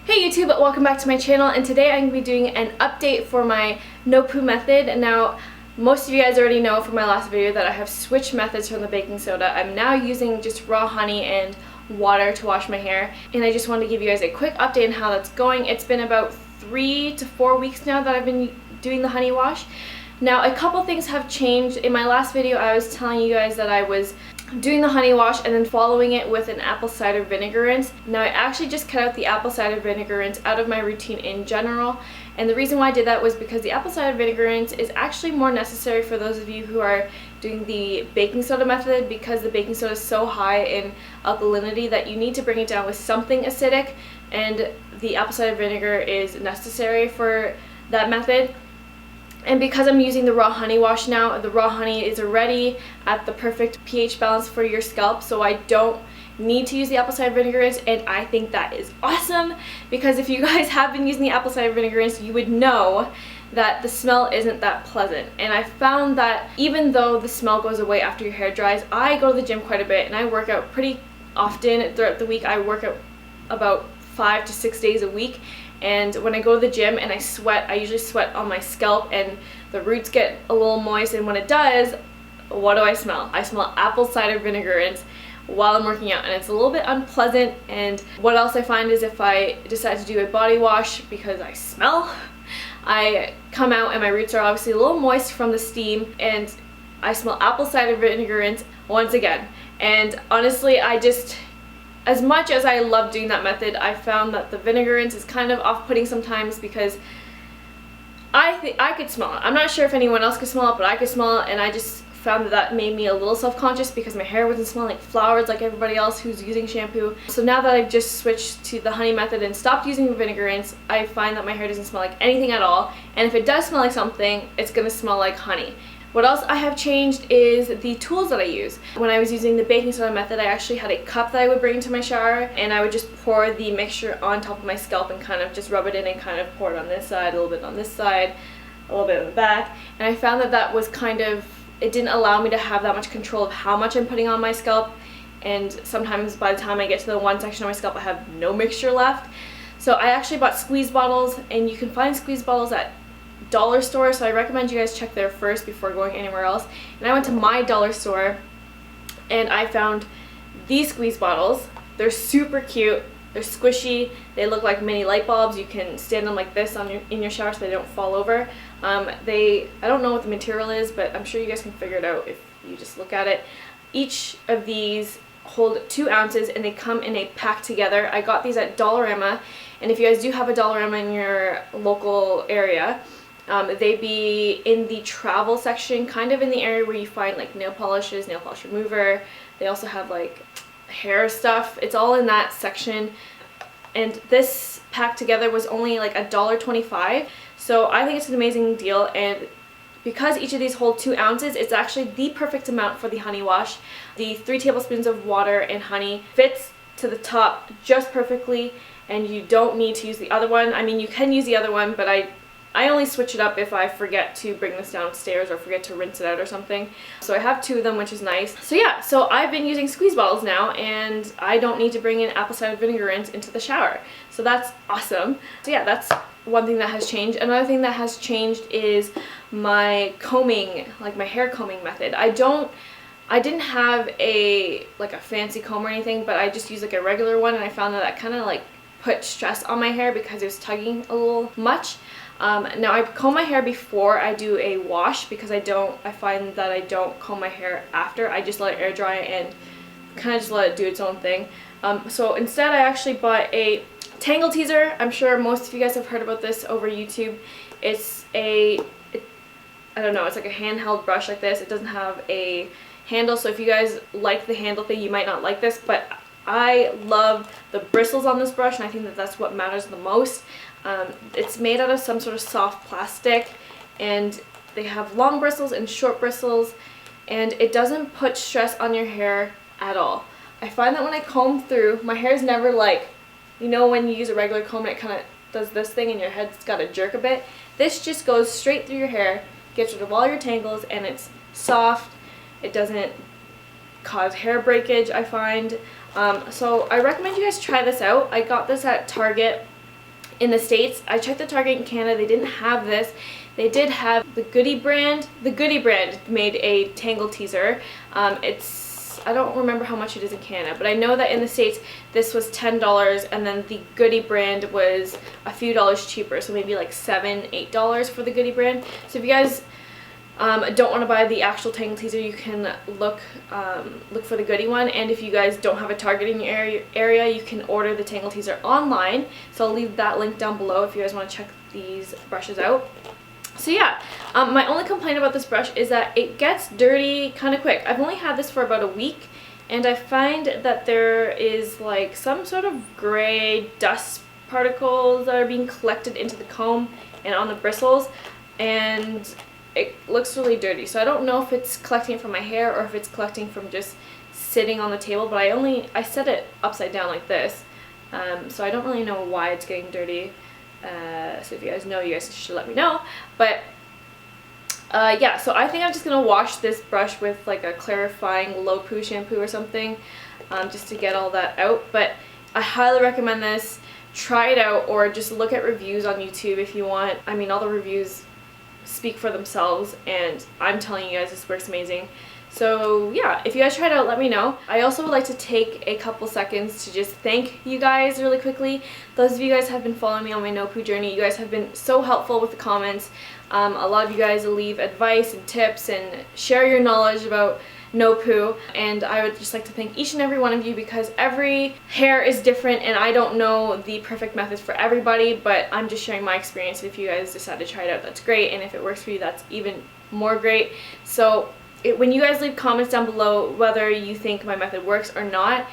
Hey YouTube, welcome back to my channel, and today I'm going to be doing an update for my no poo method. Now, most of you guys already know from my last video that I have switched methods from the baking soda. I'm now using just raw honey and water to wash my hair, and I just wanted to give you guys a quick update on how that's going. It's been about 3 to 4 weeks now that I've been doing the honey wash. Now, a couple things have changed. In my last video, I was telling you guys that I was doing the honey wash and then following it with an apple cider vinegar rinse. Now, I actually just cut out the apple cider vinegar rinse out of my routine in general, and the reason why I did that was because the apple cider vinegar rinse is actually more necessary for those of you who are doing the baking soda method, because the baking soda is so high in alkalinity that you need to bring it down with something acidic, and the apple cider vinegar is necessary for that method. And because I'm using the raw honey wash now, the raw honey is already at the perfect pH balance for your scalp, so I don't need to use the apple cider vinegar rinse, and I think that is awesome, because if you guys have been using the apple cider vinegar rinse, you would know that the smell isn't that pleasant. And I found that even though the smell goes away after your hair dries, I go to the gym quite a bit and I work out pretty often throughout the week. I work out about 5 to 6 days a week. And when I go to the gym and I sweat, I usually sweat on my scalp and the roots get a little moist, and when it does, what do I smell? I smell apple cider vinegar rinse while I'm working out, and it's a little bit unpleasant. And what else I find is if I decide to do a body wash because I smell, I come out and my roots are obviously a little moist from the steam, and I smell apple cider vinegar rinse once again. And honestly, as much as I love doing that method, I found that the vinegar rinse is kind of off-putting sometimes, because I could smell it. I'm not sure if anyone else could smell it, but I could smell it, and I just found that made me a little self-conscious because my hair wasn't smelling like flowers like everybody else who's using shampoo. So now that I've just switched to the honey method and stopped using the vinegar rinse, I find that my hair doesn't smell like anything at all, and if it does smell like something, it's gonna smell like honey. What else I have changed is the tools that I use. When I was using the baking soda method, I actually had a cup that I would bring into my shower, and I would just pour the mixture on top of my scalp and kind of just rub it in and kind of pour it on this side, a little bit on this side, a little bit on the back. And I found that that was it didn't allow me to have that much control of how much I'm putting on my scalp, and sometimes by the time I get to the one section of my scalp, I have no mixture left. So I actually bought squeeze bottles, and you can find squeeze bottles at dollar store, so I recommend you guys check there first before going anywhere else. And I went to my dollar store and I found these squeeze bottles. They're super cute, they're squishy, they look like mini light bulbs. You can stand them like this in your shower so they don't fall over. I don't know what the material is, but I'm sure you guys can figure it out if you just look at it. Each of these hold 2 ounces and they come in a pack together. I got these at Dollarama, and if you guys do have a Dollarama in your local area, they be in the travel section, kind of in the area where you find like nail polishes, nail polish remover. They also have like hair stuff. It's all in that section. And this pack together was only like $1.25. So I think it's an amazing deal, and because each of these hold 2 ounces, it's actually the perfect amount for the honey wash. The 3 tablespoons of water and honey fits to the top just perfectly, and you don't need to use the other one. I mean, you can use the other one, but I only switch it up if I forget to bring this downstairs or forget to rinse it out or something. So I have 2 of them, which is nice. So yeah, so I've been using squeeze bottles now, and I don't need to bring in apple cider vinegar rinse into the shower. So that's awesome. So yeah, that's one thing that has changed. Another thing that has changed is my combing, like my hair combing method. I didn't have a fancy comb or anything, but I just used like a regular one, and I found that kind of like put stress on my hair because it was tugging a little much. Now I comb my hair before I do a wash, because I find that I don't comb my hair after. I just let it air dry and kind of just let it do its own thing. So instead I actually bought a Tangle Teezer. I'm sure most of you guys have heard about this over YouTube. It's I don't know, it's like a handheld brush like this. It doesn't have a handle, so if you guys like the handle thing, you might not like this, but I love the bristles on this brush, and I think that that's what matters the most. It's made out of some sort of soft plastic, and they have long bristles and short bristles, and it doesn't put stress on your hair at all. I find that when I comb through, my hair is never like, you know when you use a regular comb and it kind of does this thing and your head's got to jerk a bit? This just goes straight through your hair, gets rid of all your tangles, and it's soft. It doesn't cause hair breakage, I find. So I recommend you guys try this out. I got this at Target in the States. I checked the Target in Canada, they didn't have this. They did have the Goody brand. The Goody brand made a Tangle Teezer. I don't remember how much it is in Canada, but I know that in the States this was $10, and then the Goody brand was a few dollars cheaper, so maybe like $7, $8 for the Goody brand. So if you guys don't want to buy the actual Tangle Teezer, you can look for the Goody one. And if you guys don't have a Target in your area, you can order the Tangle Teezer online. So I'll leave that link down below if you guys want to check these brushes out. So yeah, my only complaint about this brush is that it gets dirty kind of quick. I've only had this for about a week, and I find that there is like some sort of gray dust particles that are being collected into the comb and on the bristles, and it looks really dirty. So I don't know if it's collecting from my hair or if it's collecting from just sitting on the table, but I set it upside down like this, so I don't really know why it's getting dirty. So if you guys know, you guys should let me know. But yeah, so I think I'm just gonna wash this brush with like a clarifying low poo shampoo or something, just to get all that out. But I highly recommend this. Try it out, or just look at reviews on YouTube if you want. I mean, all the reviews speak for themselves, and I'm telling you guys, this works amazing. So yeah, if you guys try it out, let me know. I also would like to take a couple seconds to just thank you guys really quickly. Those of you guys have been following me on my no poo journey. You guys have been so helpful with the comments. A lot of you guys leave advice and tips and share your knowledge about no poo, and I would just like to thank each and every one of you, because every hair is different and I don't know the perfect methods for everybody, but I'm just sharing my experience. If you guys decide to try it out, that's great, and if it works for you, that's even more great. So when you guys leave comments down below whether you think my method works or not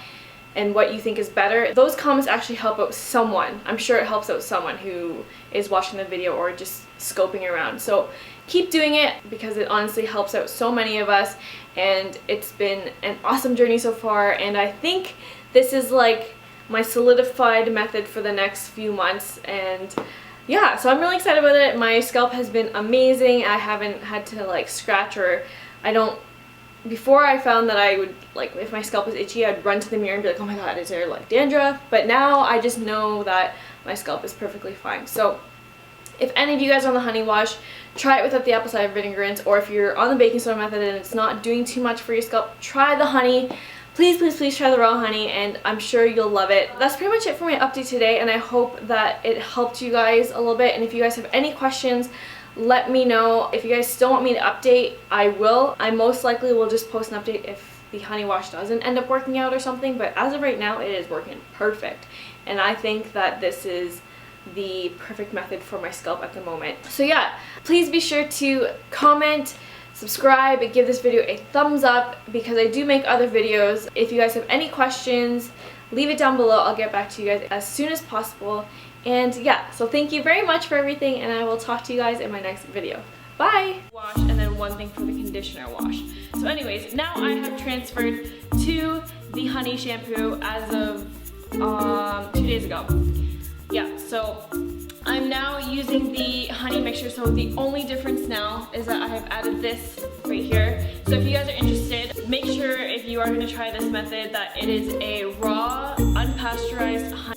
and what you think is better, those comments actually help out someone. I'm sure it helps out someone who is watching the video or just scoping around. So keep doing it, because it honestly helps out so many of us, and it's been an awesome journey so far, and I think this is like my solidified method for the next few months. And yeah, so I'm really excited with it. My scalp has been amazing. I haven't had to like scratch, or before I found that I would, like, if my scalp was itchy, I'd run to the mirror and be like, oh my god, is there like dandruff? But now I just know that my scalp is perfectly fine. So if any of you guys are on the honey wash, try it without the apple cider vinegar rinse, or if you're on the baking soda method and it's not doing too much for your scalp, try the honey. Please, please, please try the raw honey, and I'm sure you'll love it. That's pretty much it for my update today, and I hope that it helped you guys a little bit. And if you guys have any questions, let me know. If you guys still want me to update, I will. I most likely will just post an update if the honey wash doesn't end up working out or something, but as of right now, it is working perfect. And I think that this is the perfect method for my scalp at the moment. So yeah, please be sure to comment, subscribe, and give this video a thumbs up, because I do make other videos. If you guys have any questions, leave it down below. I'll get back to you guys as soon as possible. And yeah, so thank you very much for everything, and I will talk to you guys in my next video. Bye! Wash, and then one thing for the conditioner wash. So anyways, now I have transferred to the honey shampoo as of 2 days ago. Yeah, so I'm now using the honey mixture. So the only difference now is that I have added this right here. So if you guys are interested, make sure if you are going to try this method that it is a raw, unpasteurized honey.